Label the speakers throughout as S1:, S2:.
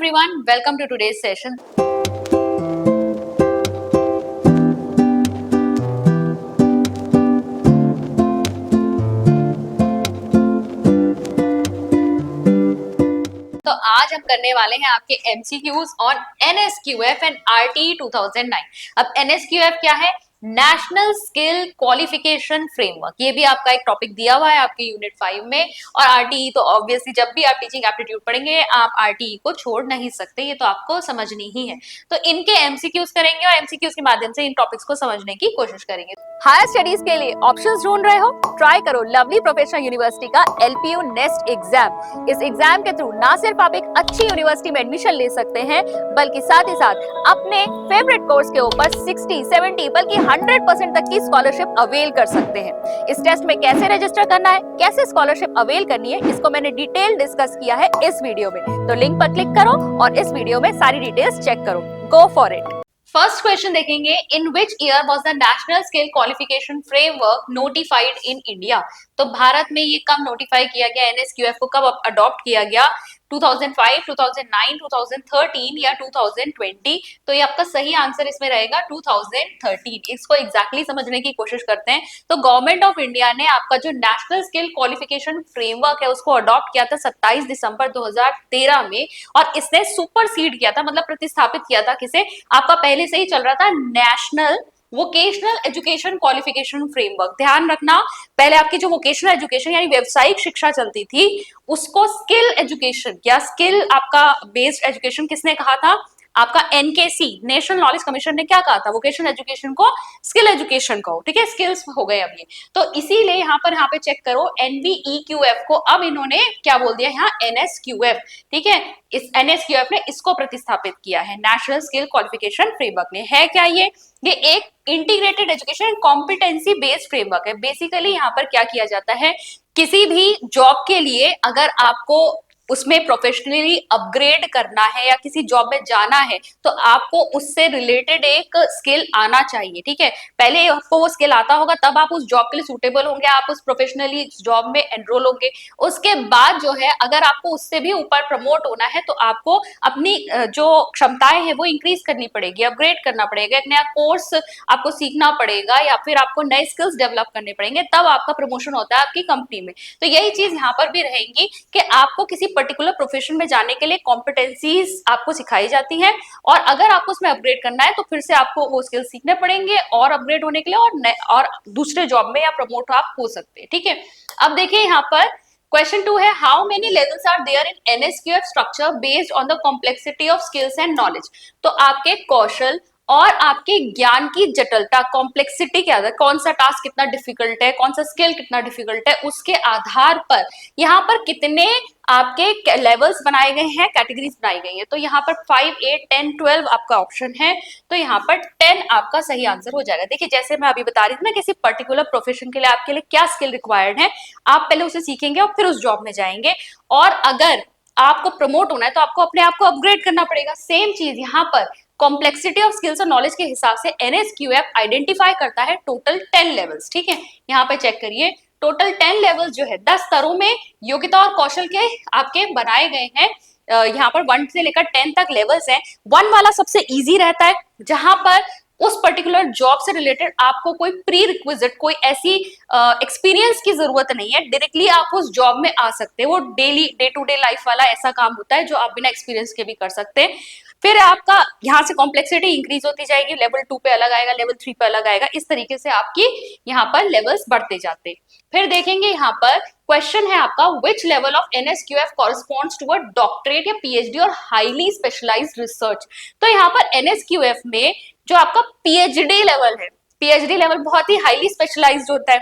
S1: everyone, welcome to today's session. तो आज हम करने वाले हैं आपके MCQs on NSQF and RTE 2009। अब NSQF क्या है? National skill qualification framework. ये भी आपका एक टॉपिक दिया हुआ है आपके यूनिट 5 में। और RTE तो ऑब्वियसली जब भी आप टीचिंग एप्टीट्यूड पढ़ेंगे आप RTE को छोड़ नहीं सकते, ये तो आपको समझनी ही है। तो इनके MCQs करेंगे और MCQs के माध्यम से इन टॉपिक्स को समझने की कोशिश करेंगे। हायर स्टडीज के लिए ऑप्शंस ढूंढ रहे हो? ट्राई करो लवली प्रोफेशनल यूनिवर्सिटी का LPU नेस्ट एग्जाम। इस एग्जाम के थ्रू ना सिर्फ आप एक अच्छी यूनिवर्सिटी में एडमिशन ले सकते हैं, बल्कि साथ ही साथ अपने फेवरेट कोर्स के ऊपर 60, 70 बल्कि 100% तक की स्कॉलरशिप अवेल कर सकते हैं। इस टेस्ट में कैसे रजिस्टर करना है, कैसे स्कॉलरशिप अवेल करनी है, इसको मैंने डिटेल डिस्कस किया है इस वीडियो में। तो लिंक पर क्लिक करो और इस वीडियो में सारी डिटेल्स चेक करो। Go for it. First question देखेंगे, in which year was the national skill qualification framework notified in India. तो भारत में ये कब नोटिफाई किया गया, NSQF को कब अडॉप्ट किया गया? 2005, 2009, 2013 या 2020? तो ये आपका सही आंसर इसमें रहेगा 2013। इसको एग्जैक्टली समझने की कोशिश करते हैं। तो गवर्नमेंट ऑफ इंडिया ने आपका जो नेशनल स्किल क्वालिफिकेशन फ्रेमवर्क है उसको अडॉप्ट किया था 27 दिसंबर 2013 में। और इसने सुपरसीड किया था, मतलब प्रतिस्थापित किया था किसे? आपका पहले से ही चल रहा था national vocational education qualification framework. ध्यान रखना, पहले आपकी जो वोकेशनल एजुकेशन यानी व्यावसायिक शिक्षा चलती थी उसको स्किल एजुकेशन या स्किल आपका बेस्ड एजुकेशन किसने कहा था? आपका NKC नेशनल नॉलेज कमीशन ने क्या कहा था? वोकेशनल एजुकेशन को स्किल एजुकेशन कहो। ठीक है, स्किल्स हो गए अब ये। तो इसीलिए यहाँ पे चेक करो, NVEQF को अब इन्होंने क्या बोल दिया यहाँ? NSQF। ठीक है, इस NSQF ने इसको प्रतिस्थापित किया है नेशनल स्किल क्वालिफिकेशन फ्रेमवर्क ने। है क्या ये एक integrated education competency based framework है। बेसिकली यहाँ पर क्या किया जाता है, किसी भी जॉब के लिए अगर आपको उसमें प्रोफेशनली अपग्रेड करना है या किसी जॉब में जाना है तो आपको उससे रिलेटेड एक स्किल आना चाहिए। ठीक है, पहले आपको वो स्किल आता होगा तब आप उस जॉब के लिए सूटेबल होंगे, आप उस प्रोफेशनली जॉब में एनरोल होंगे। उसके बाद जो है अगर आपको उससे भी ऊपर प्रमोट होना है तो आपको अपनी जो क्षमताएं हैं वो इंक्रीज करनी पड़ेगी, अपग्रेड करना पड़ेगा, एक नया कोर्स आपको सीखना पड़ेगा या फिर आपको नए स्किल्स डेवलप करने पड़ेंगे, तब आपका प्रमोशन होता है आपकी कंपनी में। तो यही चीज यहाँ पर भी रहेंगी कि आपको किसी पर्टिकुलर प्रोफेशन में जाने के लिए कॉम्पिटेंसीज आपको सिखाई जाती हैं और अगर आपको उसमें अपग्रेड करना है तो फिर से आपको वो स्किल सीखने पड़ेंगे और अपग्रेड होने के लिए और दूसरे जॉब में या प्रमोट आप हो सकते हैं। ठीक है, अब देखिए यहाँ पर क्वेश्चन 2 है, how many levels are there in NSQF structure based on the complexity of skills and knowledge. तो आपके कौशल और आपके ज्ञान की जटिलता, कॉम्प्लेक्सिटी क्या है, कौन सा टास्क कितना डिफिकल्ट है, कौन सा स्किल कितना डिफिकल्ट है, उसके आधार पर यहाँ पर कितने आपके लेवल्स बनाए गए हैं, कैटेगरीज बनाई गई है। तो यहाँ पर 5, 8, 10, 12 आपका ऑप्शन है। तो यहाँ पर 10 आपका सही आंसर हो जाएगा। देखिए जैसे मैं अभी बता रही थी ना, किसी पर्टिकुलर प्रोफेशन के लिए आपके लिए क्या स्किल रिक्वायर्ड है, आप पहले उसे सीखेंगे और फिर उस जॉब में जाएंगे। और अगर आपको प्रमोट होना है तो आपको अपने आप को अपग्रेड करना पड़ेगा। सेम चीज यहाँ पर कॉम्प्लेक्सिटी ऑफ स्किल्स और नॉलेज के हिसाब से NSQF आइडेंटिफाई करता है टोटल 10 लेवल्स। ठीक है, यहाँ पे चेक करिए, टोटल 10 लेवल्स जो है 10 स्तरों में योग्यता और कौशल के आपके बनाए गए हैं। यहाँ पर 1 से लेकर 10 तक लेवल्स हैं। 1 वाला सबसे इजी रहता है, जहां पर उस पर्टिकुलर जॉब से रिलेटेड आपको कोई प्री रिक्विजिट, कोई ऐसी एक्सपीरियंस की जरूरत नहीं है, डायरेक्टली आप उस जॉब में आ सकते हैं। वो daily day to day life वाला ऐसा काम होता है जो आप बिना एक्सपीरियंस के भी कर सकते हैं। फिर आपका यहाँ से कॉम्प्लेक्सिटी इंक्रीज होती जाएगी, लेवल 2 पे अलग आएगा, लेवल 3 पे अलग आएगा, इस तरीके से आपकी यहाँ पर लेवल्स बढ़ते जाते। फिर देखेंगे यहाँ पर क्वेश्चन है आपका, which level of NSQF corresponds to a doctorate या PhD और हाईली स्पेशलाइज्ड रिसर्च। तो यहाँ पर NSQF में जो आपका PhD लेवल है, PhD लेवल बहुत ही हाईली स्पेशलाइज्ड होता है।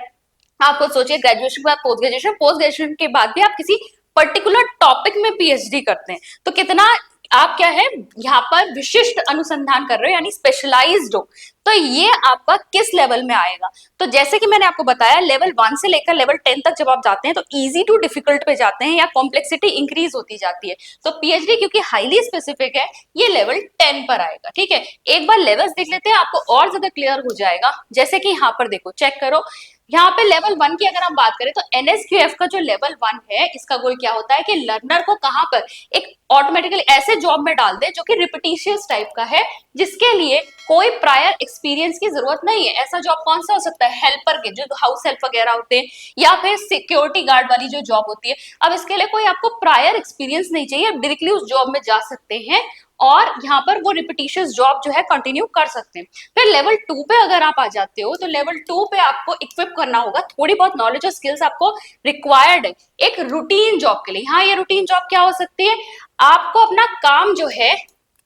S1: आप खुद सोचिए, ग्रेजुएशन के बाद पोस्ट ग्रेजुएशन, पोस्ट ग्रेजुएशन के बाद भी आप किसी पर्टिकुलर टॉपिक में PhD करते हैं तो कितना आप क्या है यहाँ पर विशिष्ट अनुसंधान कर रहे हो, यानी स्पेशलाइज्ड हो। तो ये आपका किस लेवल में आएगा? तो जैसे कि मैंने आपको बताया, लेवल 1 से लेकर लेवल 10 तक जब आप जाते हैं तो इजी टू डिफिकल्ट पे जाते हैं या कॉम्प्लेक्सिटी इंक्रीज होती जाती है। तो PhD क्योंकि हाईली स्पेसिफिक है, ये लेवल 10 पर आएगा। ठीक है, एक बार लेवल्स देख लेते हैं, आपको और ज्यादा क्लियर हो जाएगा। जैसे कि यहाँ पर देखो, चेक करो, यहाँ पे लेवल 1 की अगर हम बात करें तो एनएसक्यूएफ का जो लेवल 1 है, इसका गोल क्या होता है कि लर्नर को कहां पर एक ऑटोमेटिकली ऐसे जॉब में डाल दे जो कि रिपीटिशियस टाइप का है, जिसके लिए कोई प्रायर एक्सपीरियंस की जरूरत नहीं है। ऐसा जॉब कौन सा हो सकता है? हेल्पर के, जो हाउस हेल्प वगैरह होते हैं, या फिर सिक्योरिटी गार्ड वाली जो जॉब होती है। अब इसके लिए कोई आपको प्रायर एक्सपीरियंस नहीं चाहिए, आप डायरेक्टली उस जॉब में जा सकते हैं और यहाँ पर वो रिपीटिशियस जॉब जो है कंटिन्यू कर सकते हैं। फिर लेवल 2 पे अगर आप आ जाते हो तो लेवल 2 पे आपको इक्विप करना होगा, थोड़ी बहुत नॉलेज और स्किल्स आपको रिक्वायर्ड है एक रूटीन जॉब के लिए। यहाँ ये रूटीन जॉब क्या हो सकती है? आपको अपना काम जो है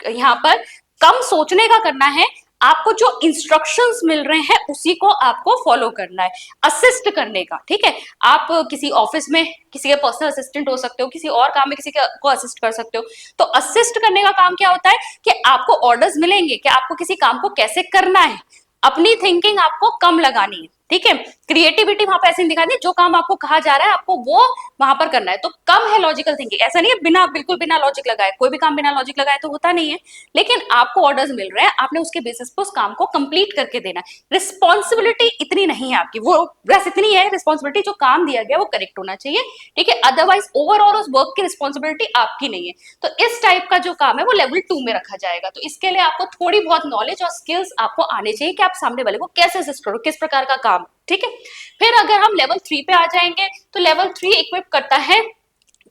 S1: यहाँ पर कम सोचने का करना है, आपको जो इंस्ट्रक्शंस मिल रहे हैं उसी को आपको फॉलो करना है, असिस्ट करने का। ठीक है, आप किसी ऑफिस में किसी के पर्सनल असिस्टेंट हो सकते हो, किसी और काम में किसी को असिस्ट कर सकते हो। तो असिस्ट करने का काम क्या होता है कि आपको ऑर्डर्स मिलेंगे कि आपको किसी काम को कैसे करना है, अपनी थिंकिंग आपको कम लगानी है। ठीक है, क्रिएटिविटी वहां पर ऐसे नहीं दिखानी, जो काम आपको कहा जा रहा है आपको वो वहां पर करना है। तो कम है लॉजिकल थिंकिंग, ऐसा नहीं है बिना बिल्कुल बिना लॉजिक लगाए, कोई भी काम बिना लॉजिक लगाए तो होता नहीं है, लेकिन आपको ऑर्डर्स मिल रहे हैं, आपने उसके बेसिस पर उस काम को कंप्लीट करके देना है। रिस्पॉन्सिबिलिटी इतनी नहीं है आपकी, वो बस इतनी है रिस्पॉन्सिबिलिटी, जो काम दिया गया वो करेक्ट होना चाहिए। ठीक है, अदरवाइज ओवरऑल उस वर्क की रिस्पॉन्सिबिलिटी आपकी नहीं है। तो इस टाइप का जो काम है वो लेवल 2 में रखा जाएगा। तो इसके लिए आपको थोड़ी बहुत नॉलेज और स्किल्स आपको आने चाहिए कि आप सामने वाले को कैसे असिस्ट करो, किस प्रकार का काम। ठीक है, फिर अगर हम लेवल 3 पे आ जाएंगे तो लेवल 3 इक्विप करता है,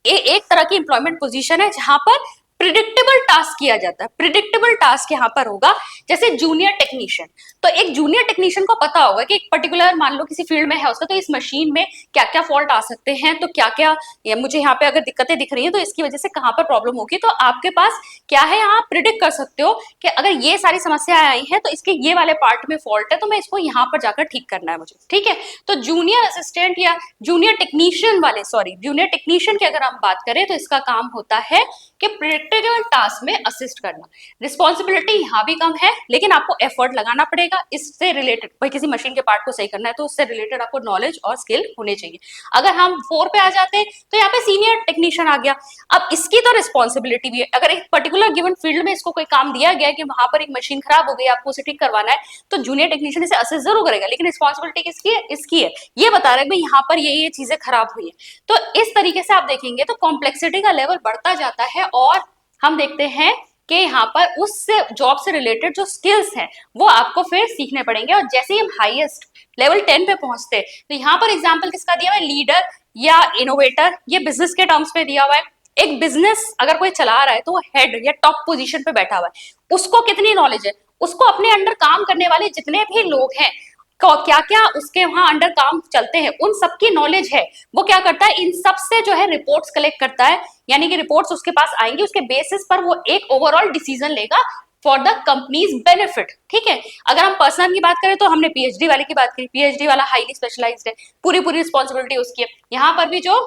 S1: ये एक तरह की एम्प्लॉयमेंट पोजीशन है जहां पर प्रिडिक्टेबल टास्क किया जाता है। प्रिडिक्टेबल टास्क यहाँ पर होगा जैसे जूनियर टेक्नीशियन। तो एक जूनियर टेक्नीशियन को पता होगा कि एक पर्टिकुलर मान लो किसी फील्ड में है उसका, तो इस मशीन में क्या क्या फॉल्ट आ सकते हैं, तो क्या क्या मुझे यहाँ पे अगर दिक्कतें दिख रही है तो इसकी वजह से कहाँ पर प्रॉब्लम होगी। तो आपके पास क्या है, यहाँ प्रिडिक्ट कर सकते हो कि अगर ये सारी समस्याएं आई हैं तो इसके ये वाले पार्ट में फॉल्ट है, तो मैं इसको यहाँ पर जाकर ठीक करना है मुझे। ठीक है, तो जूनियर असिस्टेंट या जूनियर टेक्नीशियन वाले, सॉरी जूनियर टेक्नीशियन की अगर हम बात करें तो इसका काम होता है कि प्रेक्टिकल टास्क में असिस्ट करना। रिस्पॉन्सिबिलिटी यहाँ भी कम है, लेकिन आपको एफर्ट लगाना पड़ेगा। इससे रिलेटेड भाई किसी मशीन के पार्ट को सही करना है तो उससे रिलेटेड आपको नॉलेज और स्किल होने चाहिए। अगर हम 4 पे आ जाते हैं तो यहाँ पे सीनियर टेक्नीशियन आ गया। अब इसकी तो रिस्पॉन्सिबिलिटी भी है, अगर एक पर्टिकुलर गिवन फील्ड में इसको कोई काम दिया गया है कि वहां पर एक मशीन खराब हो गई, आपको उसे ठीक करवाना है, तो जूनियर टेक्नीशियन इसे असिस्ट जरूर करेगा, लेकिन रिस्पॉन्सिबिलिटी किसकी है? इसकी है। ये बता रहे हैं भाई यहाँ पर ये चीजें खराब हुई है। तो इस तरीके से आप देखेंगे तो कॉम्प्लेक्सिटी का लेवल बढ़ता जाता है और हम देखते हैं कि यहाँ पर उस जॉब से रिलेटेड जो स्किल्स हैं वो आपको फिर सीखने पड़ेंगे। और जैसे ही हम हाईएस्ट लेवल 10 पे पहुंचते हैं तो यहाँ पर एग्जांपल किसका दिया हुआ है? लीडर या इनोवेटर, ये बिजनेस के टर्म्स में दिया हुआ है। एक बिजनेस अगर कोई चला रहा है तो वो हेड या टॉप पोजीशन पे बैठा हुआ है, उसको कितनी नॉलेज है? उसको अपने अंडर काम करने वाले जितने भी लोग हैं, क्या क्या उसके वहां अंडर काम चलते हैं, उन सबकी नॉलेज है। वो क्या करता है, इन सब से जो है रिपोर्ट्स कलेक्ट करता है, यानी कि रिपोर्ट्स उसके पास आएंगी, उसके बेसिस पर वो एक ओवरऑल डिसीजन लेगा फॉर द कंपनीज बेनिफिट। ठीक है, अगर हम पर्सन की बात करें तो हमने पीएचडी वाले की बात करी, पीएचडी वाला हाईली स्पेशलाइज्ड है, पूरी पूरी रिस्पॉन्सिबिलिटी उसकी है। यहाँ पर भी जो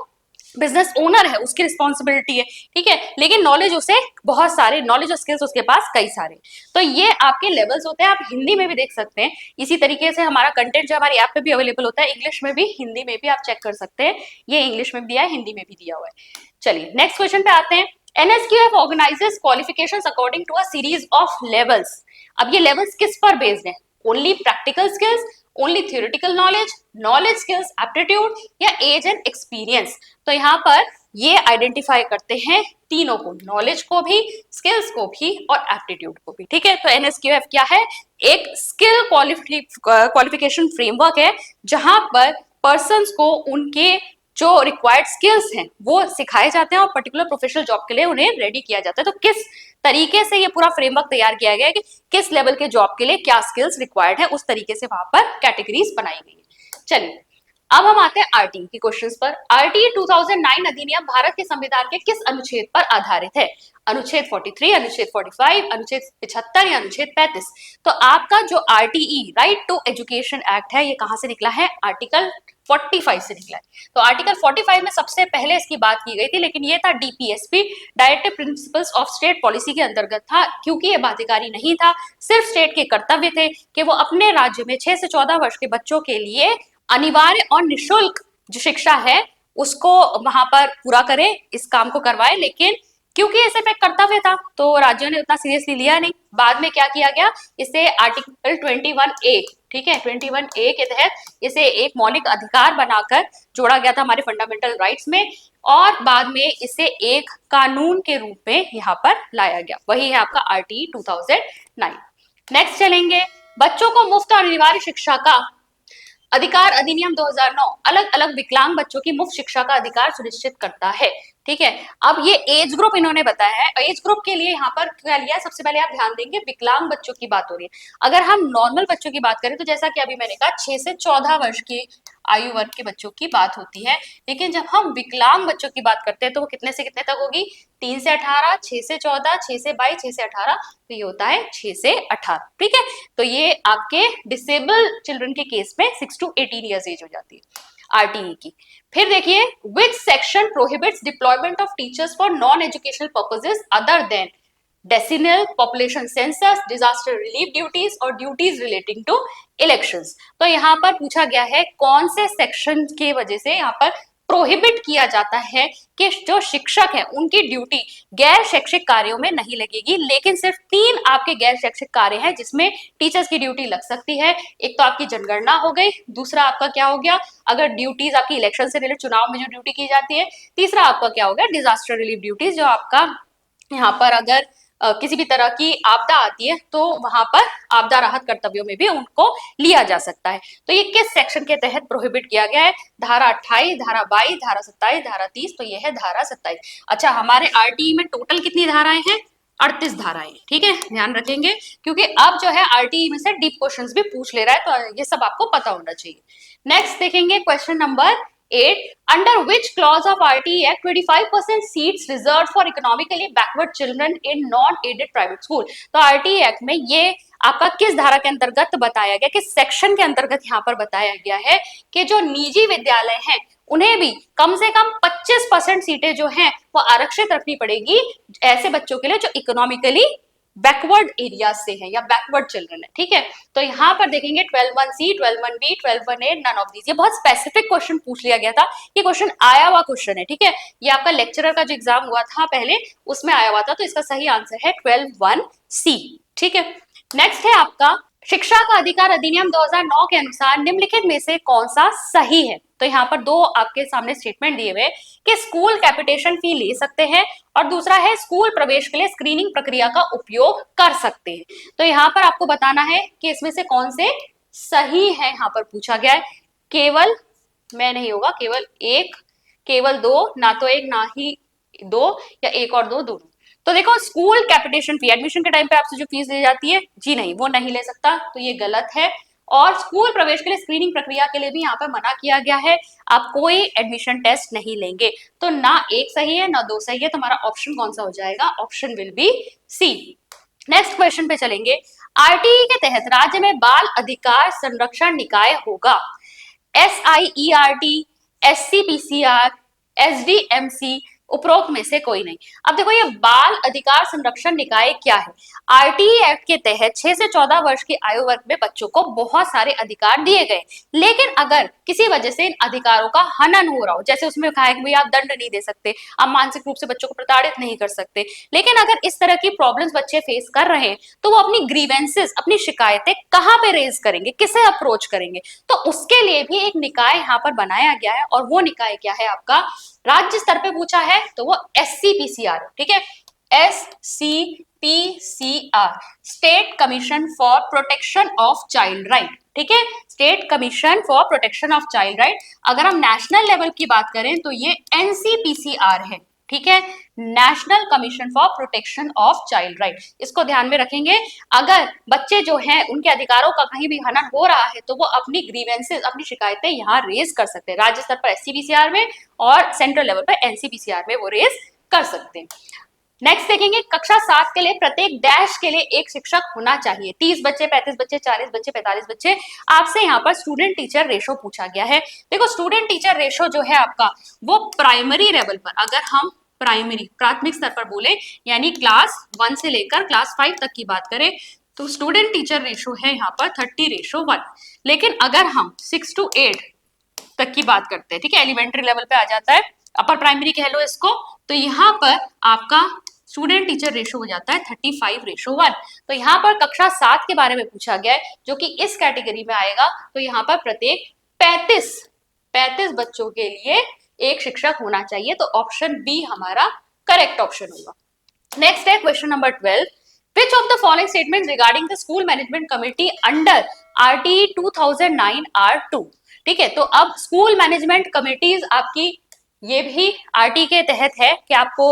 S1: बिजनेस ओनर है उसकी रिस्पॉन्सिबिलिटी है। ठीक है, लेकिन नॉलेज उसे बहुत सारे, नॉलेज और स्किल्स उसके पास कई सारे। तो ये आपके लेवल्स होते हैं, आप हिंदी में भी देख सकते हैं। इसी तरीके से हमारा कंटेंट जो हमारी ऐप पे भी अवेलेबल होता है, इंग्लिश में भी हिंदी में भी आप चेक कर सकते हैं। ये इंग्लिश में भी दिया है, हिंदी में भी दिया हुआ है। चलिए नेक्स्ट क्वेश्चन पे आते हैं। NSQF organizes qualifications according to a series of levels। अब ये लेवल्स किस पर बेस्ड है? Only practical skills, only theoretical knowledge, knowledge skills, aptitude या एज एंड एक्सपीरियंस। तो यहाँ पर ये आइडेंटिफाई करते हैं तीनों को, नॉलेज को भी, स्किल्स को भी और एप्टीट्यूड को भी। ठीक है, तो NSQF क्या है? एक स्किल क्वालिफिकेशन फ्रेमवर्क है जहां पर पर्संस को उनके जो रिक्वायर्ड स्किल्स हैं वो सिखाए जाते हैं और पर्टिकुलर प्रोफेशनल जॉब के लिए उन्हें रेडी किया जाता है। तो किस तरीके से ये पूरा फ्रेमवर्क तैयार किया गया है कि किस लेवल के जॉब के लिए क्या स्किल्स रिक्वायर्ड है, उस तरीके से वहां पर कैटेगरीज बनाई गई है। चलिए अब हम आते हैं आरटीई के क्वेश्चंस पर। आरटीई 2009 अधिनियम भारत के संविधान के किस अनुच्छेद पर आधारित है? अनुच्छेद 43, अनुच्छेद 45, अनुच्छेद 75 या अनुच्छेद 35? तो आपका जो RTE right to education act है ये कहां से निकला है? आर्टिकल 45 से निकला है। तो आर्टिकल 45 में सबसे पहले इसकी बात की गई थी, लेकिन ये था DPSP, directive principles of state policy के अंतर्गत था, क्योंकि ये बाध्यकारी नहीं था। सिर्फ स्टेट के कर्तव्य थे कि वो अपने राज्य में 6 से 14 वर्ष के बच्चों के लिए अनिवार्य और निशुल्क जो शिक्षा है उसको वहां पर पूरा करें, इस काम को करवाए, लेकिन क्योंकि इसे पे कर्तव्य था तो राज्यों ने उतना सीरियसली लिया नहीं। बाद में क्या किया गया, इसे आर्टिकल 21A, ठीक है, 21A के तहत इसे एक मौलिक अधिकार बनाकर जोड़ा गया था हमारे फंडामेंटल राइट्स में, और बाद में इसे एक कानून के रूप में यहाँ पर लाया गया। वही है आपका RTE 2009। नेक्स्ट चलेंगे, बच्चों को मुफ्त और अनिवार्य शिक्षा का अधिकार अधिनियम 2009 अलग अलग विकलांग बच्चों की मुफ्त शिक्षा का अधिकार सुनिश्चित करता है। ठीक है, अब ये एज ग्रुप इन्होंने बताया है। एज ग्रुप के लिए यहाँ पर क्या लिया है, सबसे पहले आप ध्यान देंगे विकलांग बच्चों की बात हो रही है। अगर हम नॉर्मल बच्चों की बात करें तो जैसा कि अभी मैंने कहा 6 से 14 वर्ष की आयु वर्ग के बच्चों की बात होती है, लेकिन जब हम विकलांग बच्चों की बात करते हैं तो वो कितने से कितने तक होगी, 3 से 18, 6 से 14, 6 से 22, 6 से 18, तो ये होता है 6 से 18। ठीक है, तो ये आपके डिसेबल चिल्ड्रन के केस में 6 to 18 ईयर्स एज हो जाती है RTE की। फिर देखिए, which section prohibits deployment of teachers for non educational purposes other than decennial, population census, disaster relief duties और ड्यूटीज रिलेटिंग टू इलेक्शंस। तो यहाँ पर पूछा गया है कौन से सेक्शन की वजह से यहाँ पर प्रोहिबिट किया जाता है कि जो शिक्षक है उनकी ड्यूटी गैर शैक्षिक कार्यों में नहीं लगेगी, लेकिन सिर्फ 3 आपके गैर शैक्षिक कार्य हैं जिसमें टीचर्स की ड्यूटी लग सकती है। एक तो आपकी जनगणना हो गई, दूसरा आपका क्या हो गया, अगर ड्यूटीज आपकी इलेक्शन से रिलेटेड चुनाव में जो ड्यूटी की जाती है, तीसरा आपका क्या हो गया, डिजास्टर रिलीफ ड्यूटीज, जो आपका यहाँ पर अगर किसी भी तरह की आपदा आती है तो वहां पर आपदा राहत कर्तव्यों में भी उनको लिया जा सकता है। तो ये किस सेक्शन के तहत प्रोहिबिट किया गया है, धारा 28, धारा 22, धारा 27, धारा 30, तो ये है धारा 27। अच्छा, हमारे RTE में टोटल कितनी धाराएं हैं, 38 धाराएं। ठीक है, ध्यान रखेंगे क्योंकि अब जो है RTE में से डीप क्वेश्चंस भी पूछ ले रहा है, तो ये सब आपको पता होना चाहिए। नेक्स्ट देखेंगे question number 8, under which clause of RTE Act 25% seats reserved for economically backward children in non-aided private school। तो RTE Act में ये आपका किस धारा के अंतर्गत बताया गया, किस सेक्शन के अंतर्गत यहाँ पर बताया गया है कि जो निजी विद्यालय हैं उन्हें भी कम से कम 25% सीटें जो हैं वो आरक्षित रखनी पड़ेगी ऐसे बच्चों के लिए जो इकोनॉमिकली बैकवर्ड एरिया से है या बैकवर्ड चिल्ड्रन है। ठीक है, तो यहाँ पर देखेंगे 12(1)(c), 12(1)(b), 12(1)(a), none of these. ये बहुत स्पेसिफिक क्वेश्चन पूछ लिया गया था, ये क्वेश्चन आया हुआ क्वेश्चन है। ठीक है, ये आपका लेक्चरर का जो एग्जाम हुआ था पहले उसमें आया हुआ था, तो इसका सही आंसर है 12(1)(c). ठीक है, नेक्स्ट है आपका शिक्षा का अधिकार अधिनियम 2009 के अनुसार निम्नलिखित में से कौन सा सही है। तो यहाँ पर 2 आपके सामने स्टेटमेंट दिए हुए कि स्कूल कैपिटेशन फी ले सकते हैं और दूसरा है स्कूल प्रवेश के लिए स्क्रीनिंग प्रक्रिया का उपयोग कर सकते हैं। तो यहाँ पर आपको बताना है कि इसमें से कौन से सही है, यहाँ पर पूछा गया है। केवल मैं नहीं होगा, केवल 1, केवल 2, ना तो 1 ना ही 2, या 1 और 2 दोनों। तो देखो, स्कूल कैपिटेशन फी एडमिशन के टाइम पे आपसे जो फीस ली जाती है, जी नहीं, वो नहीं ले सकता, तो ये गलत है। और स्कूल प्रवेश के लिए स्क्रीनिंग प्रक्रिया के लिए भी यहाँ पर मना किया गया है, आप कोई एडमिशन टेस्ट नहीं लेंगे। तो ना 1 सही है ना 2 सही है, तुम्हारा ऑप्शन कौन सा हो जाएगा, option will be C. Next question पे चलेंगे, RTE के तहत राज्य में बाल अधिकार संरक्षण निकाय होगा। SIERT, SCPCR, SDMC, उपरोक्त में से कोई नहीं। अब देखो, ये बाल अधिकार संरक्षण निकाय क्या है। RTE एक्ट के तहत 6 से 14 वर्ष की आयु वर्ग में बच्चों को बहुत सारे अधिकार दिए गए, लेकिन अगर किसी वजह से इन अधिकारों का हनन हो रहा हो, जैसे उसमें कहा है कि भाई आप दंड नहीं दे सकते, आप मानसिक रूप से बच्चों को प्रताड़ित नहीं कर सकते, लेकिन अगर इस तरह की प्रॉब्लम्स बच्चे फेस कर रहे हैं तो वो अपनी ग्रीवेंसेस, अपनी शिकायतें कहाँ पे रेज करेंगे, किसे अप्रोच करेंगे। तो उसके लिए भी एक निकाय यहाँ पर बनाया गया है, और वो निकाय क्या है आपका, राज्य स्तर पे पूछा है तो वो SCPCR। ठीक है, SCPCR, state commission for protection of child right. ठीक है, state commission for protection of child right. अगर हम नेशनल लेवल की बात करें तो ये NCPCR है। ठीक है, national commission for protection of child right, इसको ध्यान में रखेंगे। अगर बच्चे जो हैं उनके अधिकारों का कहीं भी हनन हो रहा है तो वो अपनी ग्रीवेंसेस, अपनी शिकायतें यहाँ रेज कर सकते हैं, राज्य स्तर पर SCPCR में और सेंट्रल लेवल पर NCPCR में वो रेज कर सकते हैं। नेक्स्ट देखेंगे, कक्षा 7 के लिए प्रत्येक डैश के लिए एक शिक्षक होना चाहिए। 30 बच्चे, 35 बच्चे, 40 बच्चे, 45 बच्चे। आपसे यहाँ पर स्टूडेंट टीचर रेशो पूछा गया है। देखो, स्टूडेंट टीचर रेशो जो है आपका, वो प्राइमरी लेवल पर, अगर हम प्राइमरी प्राथमिक स्तर पर बोले, यानी क्लास 1 से लेकर क्लास 5 तक की बात करें, तो स्टूडेंट टीचर रेशो है यहाँ पर 30:1। लेकिन अगर हम 6 to 8 तक की बात करते हैं, ठीक है, एलिमेंट्री लेवल पे आ जाता है, अपर प्राइमरी कह लो इसको, तो यहाँ पर आपका स्टूडेंट टीचर रेशो हो जाता है 35:1। तो यहाँ पर कक्षा 7 के बारे में पूछा गया है जो कि इस कैटेगरी में आएगा। तो यहाँ पर प्रत्येक 35 बच्चों के लिए एक शिक्षक होना चाहिए। तो ऑप्शन बी हमारा करेक्ट ऑप्शन होगा। नेक्स्ट है question number 12, which of the following statements regarding the school management committee under RTE 2009 are true। ठीक है, तो अब स्कूल मैनेजमेंट कमिटीज आपकी ये भी आरटी के तहत है कि आपको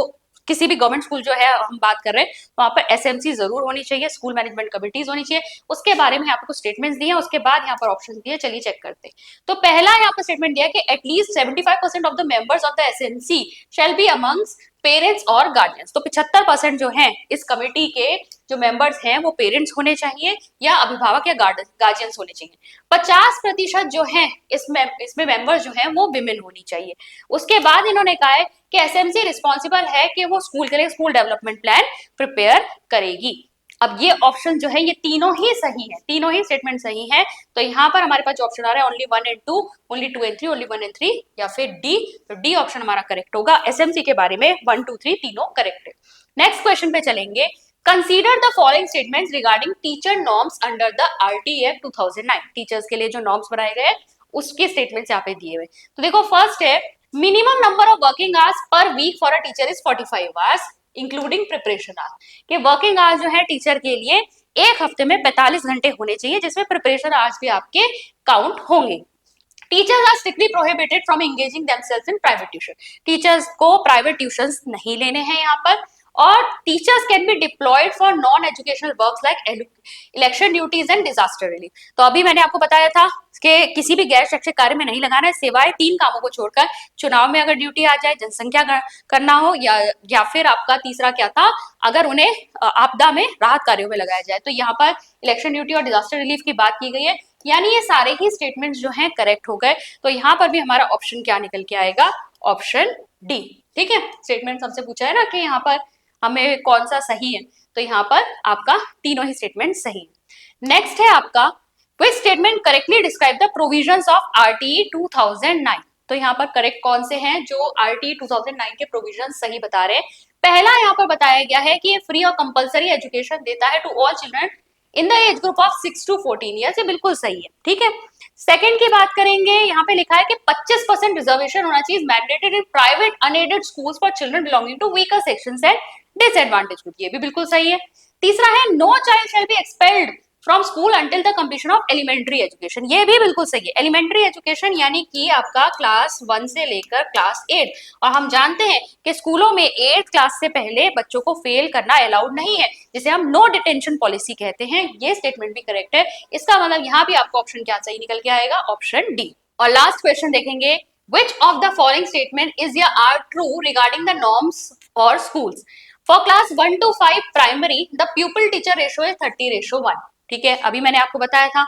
S1: किसी भी गवर्नमेंट स्कूल जो है हम बात कर रहे हैं वहां पर एसएमसी जरूर होनी चाहिए, स्कूल मैनेजमेंट कमिटीज होनी चाहिए। उसके बारे में आपको स्टेटमेंट्स दिए, उसके बाद यहाँ पर ऑप्शन दिए, चलिए चेक करते हैं। तो पहला यहाँ पर स्टेटमेंट दिया कि at least 75% of the members of the SMC shall be amongst parents और गार्जियंस। तो 75% जो हैं इस कमेटी के जो मेंबर्स हैं वो पेरेंट्स होने चाहिए या अभिभावक या गार्जियंस होने चाहिए। 50% जो हैं इसमें मेंबर्स जो हैं वो विमेन होनी चाहिए। उसके बाद इन्होंने कहा है कि एसएमसी रिस्पॉन्सिबल है कि वो स्कूल के लिए स्कूल डेवलपमेंट प्लान प्रिपेयर करेगी। अब ये ऑप्शन जो है ये तीनों ही सही है, तीनों ही स्टेटमेंट सही है। तो यहाँ पर हमारे पास जो ऑप्शन आ रहा है only 1 and 2, only 2 and 3, only 1 and 3 या फिर डी। तो डी ऑप्शन हमारा करेक्ट होगा। एसएमसी के बारे में 1, 2, 3 तीनों करेक्ट है। नेक्स्ट क्वेश्चन पे चलेंगे। Consider the following statements regarding teacher norms under the RTE act 2009। Teachers के लिए जो नॉर्म्स बनाए गए उसके स्टेटमेंट्स यहाँ पे दिए हुए। तो देखो फर्स्ट है minimum number of working hours per week for a teacher is 45 hours including preparation hours. कि वर्किंग आवर्स जो है टीचर के लिए एक हफ्ते में 45 घंटे होने चाहिए जिसमें प्रिपरेशन आवर्स भी आपके काउंट होंगे। Teachers are strictly prohibited from engaging themselves in private tuition. Teachers को प्राइवेट ट्यूशंस नहीं लेने हैं यहाँ पर। और teachers can be deployed for non educational works like election duties and disaster relief. तो अभी मैंने आपको बताया था कि किसी भी गैर शैक्षिक कार्य में नहीं लगाना है सिवाय 3 कामों को छोड़कर। चुनाव में अगर ड्यूटी आ जाए, जनसंख्या करना हो या फिर आपका तीसरा क्या था, अगर उन्हें आपदा में राहत कार्यों में लगाया जाए। तो यहाँ पर इलेक्शन ड्यूटी और डिजास्टर रिलीफ की बात की गई है। यानी ये सारे ही स्टेटमेंट्स जो हैं करेक्ट हो गए। तो यहाँ पर भी हमारा ऑप्शन क्या निकल के आएगा, ऑप्शन डी। ठीक है, स्टेटमेंट हमसे पूछा है ना कि यहाँ पर हमें कौन सा सही है, तो यहाँ पर आपका तीनों ही स्टेटमेंट सही है। नेक्स्ट है आपका which statement correctly describe the provisions of RTE 2009। तो यहाँ पर करेक्ट कौन से हैं जो RTE 2009 के प्रोविजन सही बता रहे हैं। पहला यहाँ पर बताया गया है कि ये फ्री और कंपलसरी एजुकेशन देता है to all children in the age group of 6 to 14 years. ये बिल्कुल सही है। ठीक है, सेकंड की बात करेंगे, यहाँ पे लिखा है कि 25% रिजर्वेशन होना चाहिए mandated in private unaided schools for children belonging to weaker sections and disadvantage group. ये भी बिल्कुल सही है। तीसरा है no child shall be expelled from school until the completion of elementary education. ये भी बिल्कुल सही है। एलिमेंट्री एजुकेशन यानी कि आपका क्लास 1 से लेकर क्लास 8। और हम जानते हैं कि स्कूलों में 8th क्लास से पहले बच्चों को फेल करना अलाउड नहीं है, जिसे हम नो डिटेंशन पॉलिसी कहते हैं। ये स्टेटमेंट भी करेक्ट है। इसका मतलब यहाँ भी आपको ऑप्शन क्या सही निकल के आएगा, ऑप्शन डी। और लास्ट क्वेश्चन देखेंगे, which of the following statement is या are true regarding the norms or schools for class 1 to 5 primary the pupil teacher ratio is 30:1। ठीक है, अभी मैंने आपको बताया था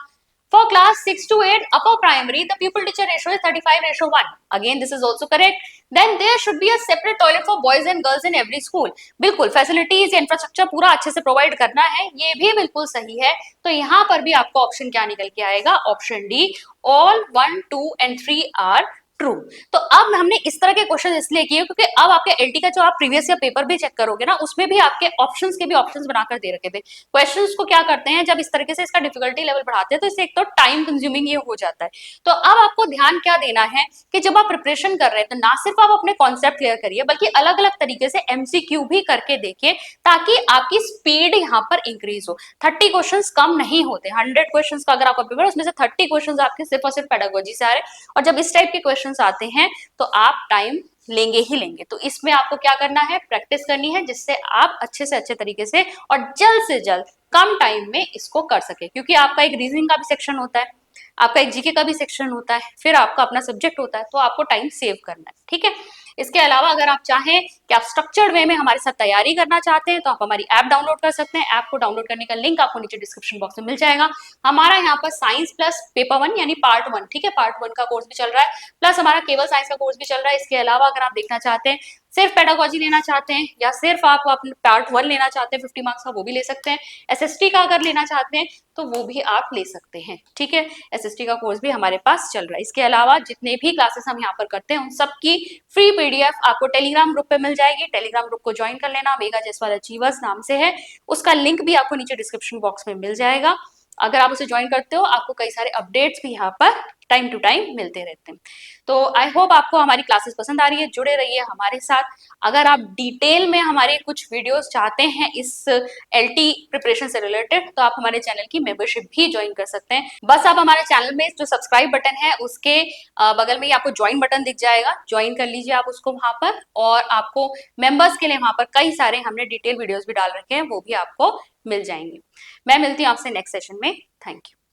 S1: for class 6 to 8 upper primary the pupil teacher ratio is 35:1। again this is also correct। then there should be a separate toilet for boys and girls in every school। बिल्कुल facilities infrastructure पूरा अच्छे से provide करना है, ये भी बिल्कुल सही है। तो यहाँ पर भी आपको ऑप्शन क्या निकल के आएगा, option D. All 1, 2 and 3 are true. तो अब हमने इस तरह के क्वेश्चन इसलिए किए क्योंकि अब आपके एलटी का जो आप प्रीवियस ईयर पेपर भी चेक करोगे ना, उसमें भी आपके ऑप्शंस के भी ऑप्शंस बनाकर दे रखे थे। क्वेश्चंस को क्या करते हैं, जब इस तरीके से इसका डिफिकल्टी लेवल बढ़ाते हैं तो इससे एक तो टाइम कंज्यूमिंग ये हो जाता है। तो अब आपको ध्यान क्या देना है कि जब आप प्रिपरेशन कर रहे हैं तो ना सिर्फ आप अपने कॉन्सेप्ट क्लियर करिए बल्कि अलग अलग तरीके से एमसीक्यू भी करके देखिए ताकि आपकी स्पीड यहाँ पर इंक्रीज हो। 30 क्वेश्चन कम नहीं होते। 100 क्वेश्चन का अगर आपका पेपर उसमें से 30 क्वेश्चन आपके सिर्फ और सिर्फ पेडागोजी से आ रहे हैं। और जब इस टाइप के क्वेश्चन आते हैं तो आप टाइम लेंगे ही लेंगे। तो इसमें आपको क्या करना है, प्रैक्टिस करनी है जिससे आप अच्छे से अच्छे तरीके से और जल्द से जल्द कम टाइम में इसको कर सके। क्योंकि आपका एक रीजनिंग का भी सेक्शन होता है, आपका एक जीके का भी सेक्शन होता है, फिर आपका अपना सब्जेक्ट होता है, तो आपको टाइम सेव करना है। ठीक है, इसके अलावा अगर आप चाहें कि आप स्ट्रक्चर्ड वे में हमारे साथ तैयारी करना चाहते हैं तो आप हमारी ऐप डाउनलोड कर सकते हैं। ऐप को डाउनलोड करने का लिंक आपको नीचे डिस्क्रिप्शन बॉक्स में मिल जाएगा। हमारा यहाँ पर साइंस प्लस पेपर 1 यानी पार्ट 1, ठीक है, पार्ट 1 का कोर्स भी चल रहा है, प्लस हमारा केवल साइंस का कोर्स भी चल रहा है। इसके अलावा अगर आप देखना चाहते हैं सिर्फ पेडागोजी लेना चाहते हैं या सिर्फ आप अपने पार्ट 1 लेना चाहते हैं 50 मार्क्स का, वो भी ले सकते हैं। एसएसटी का अगर लेना चाहते हैं तो वो भी आप ले सकते हैं, ठीक है। एसएसटी का कोर्स भी हमारे पास चल रहा है। इसके अलावा जितने भी क्लासेस हम यहाँ पर करते हैं उन सबकी फ्री पीडीएफ आपको टेलीग्राम ग्रुप पे मिल जाएगी। टेलीग्राम ग्रुप को ज्वाइन कर लेना, मेगा जयसवाल अचीवर्स नाम से है, उसका लिंक भी आपको नीचे डिस्क्रिप्शन बॉक्स में मिल जाएगा। अगर आप उसे ज्वाइन करते हो आपको कई सारे अपडेट्स भी यहाँ पर टाइम टू टाइम मिलते रहते हैं। तो आई होप आपको हमारी क्लासेस पसंद आ रही है, जुड़े रहिए हमारे साथ। अगर आप डिटेल में हमारे कुछ वीडियोस चाहते हैं इस एलटी प्रिपरेशन से रिलेटेड तो आप हमारे चैनल की मेंबरशिप भी ज्वाइन कर सकते हैं। बस आप हमारे चैनल में जो सब्सक्राइब बटन है उसके बगल में ही आपको ज्वाइन बटन दिख जाएगा, ज्वाइन कर लीजिए आप उसको वहां पर, और आपको मेंबर्स के लिए वहां पर कई सारे हमने डिटेल वीडियोस भी डाल रखे हैं, वो भी आपको मिल जाएंगे। मैं मिलती हूँ आपसे नेक्स्ट सेशन में। Thank you.